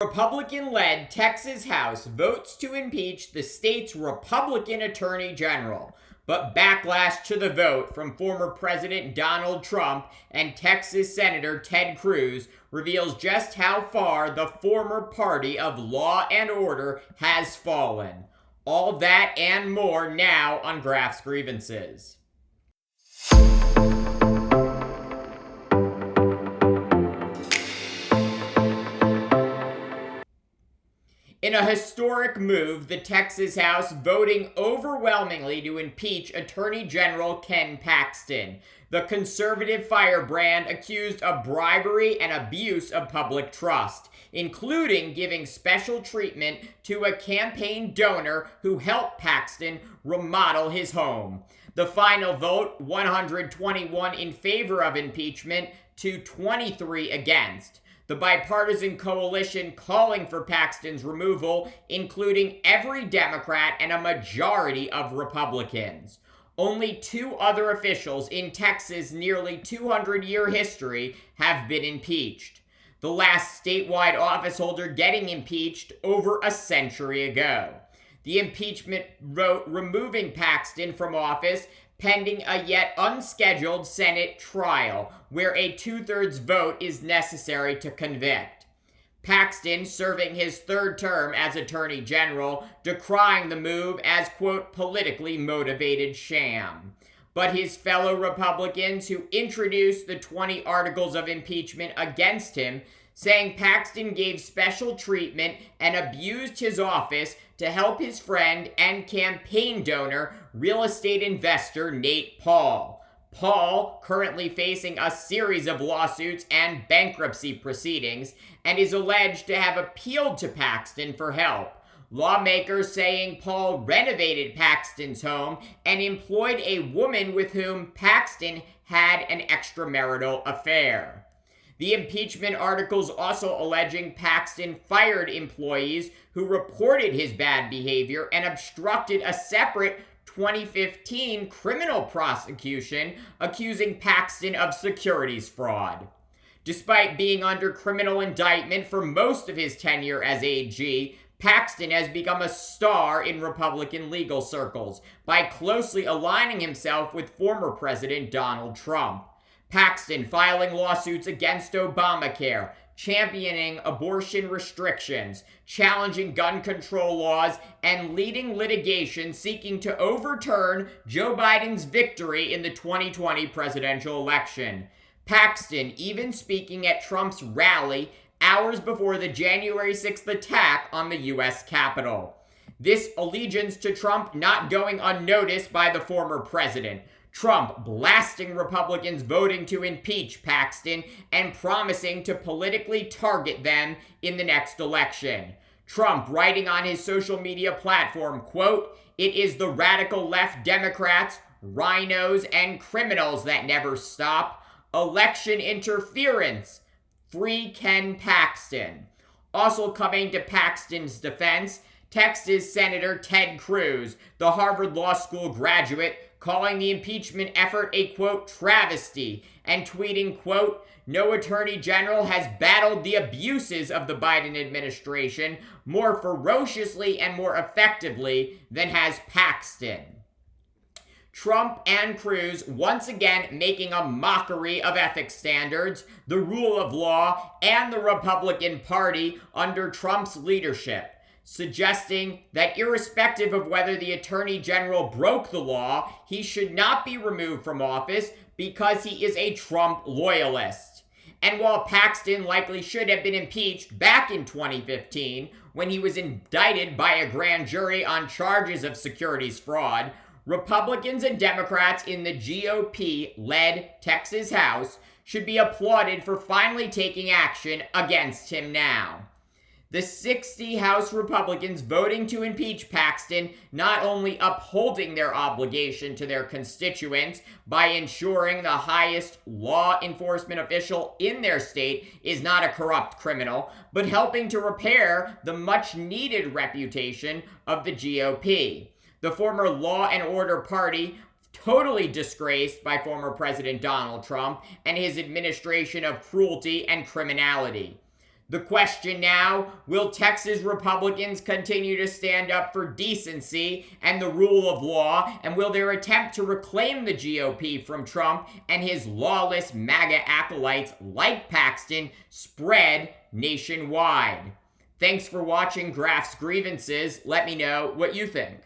Republican-led Texas House votes to impeach the state's Republican Attorney General, but backlash to the vote from former President Donald Trump and Texas Senator Ted Cruz reveals just how far the former party of law and order has fallen. All that and more now on Graph's Grievances. In a historic move, the Texas House voting overwhelmingly to impeach Attorney General Ken Paxton, the conservative firebrand accused of bribery and abuse of public trust, including giving special treatment to a campaign donor who helped Paxton remodel his home. The final vote, 121 in favor of impeachment to 23 against. The bipartisan coalition calling for Paxton's removal, including every Democrat and a majority of Republicans. Only two other officials in Texas' nearly 200-year history have been impeached. The last statewide officeholder getting impeached over a century ago. The impeachment vote removing Paxton from office pending a yet unscheduled Senate trial, where a 2/3 vote is necessary to convict. Paxton, serving his third term as Attorney General, decrying the move as, quote, politically motivated sham. But his fellow Republicans who introduced the 20 articles of impeachment against him, saying Paxton gave special treatment and abused his office to help his friend and campaign donor, real estate investor Nate Paul. Paul, currently facing a series of lawsuits and bankruptcy proceedings, and is alleged to have appealed to Paxton for help. Lawmakers saying Paul renovated Paxton's home and employed a woman with whom Paxton had an extramarital affair. The impeachment articles also alleging Paxton fired employees who reported his bad behavior and obstructed a separate 2015 criminal prosecution accusing Paxton of securities fraud. Despite being under criminal indictment for most of his tenure as AG, Paxton has become a star in Republican legal circles by closely aligning himself with former President Donald Trump. Paxton filing lawsuits against Obamacare, championing abortion restrictions, challenging gun control laws, and leading litigation seeking to overturn Joe Biden's victory in the 2020 presidential election. Paxton even speaking at Trump's rally hours before the January 6th attack on the U.S. Capitol. This allegiance to Trump not going unnoticed by the former president. Trump blasting Republicans voting to impeach Paxton and promising to politically target them in the next election. Trump writing on his social media platform, quote, "It is the radical left Democrats, rhinos, and criminals that never stop. Election interference. Free Ken Paxton." Also coming to Paxton's defense, Texas Senator Ted Cruz, the Harvard Law School graduate, calling the impeachment effort a, quote, travesty, and tweeting, quote, "No attorney general has battled the abuses of the Biden administration more ferociously and more effectively than has Paxton." Trump and Cruz once again making a mockery of ethics standards, the rule of law, and the Republican Party under Trump's leadership, suggesting that irrespective of whether the Attorney General broke the law, he should not be removed from office because he is a Trump loyalist. And while Paxton likely should have been impeached back in 2015 when he was indicted by a grand jury on charges of securities fraud, Republicans and Democrats in the GOP-led Texas House should be applauded for finally taking action against him now. The 60 House Republicans voting to impeach Paxton not only upholding their obligation to their constituents by ensuring the highest law enforcement official in their state is not a corrupt criminal, but helping to repair the much-needed reputation of the GOP. The former Law and Order Party, totally disgraced by former President Donald Trump and his administration of cruelty and criminality. The question now, will Texas Republicans continue to stand up for decency and the rule of law, and will their attempt to reclaim the GOP from Trump and his lawless MAGA acolytes like Paxton spread nationwide? Thanks for watching Graph's Grievances. Let me know what you think.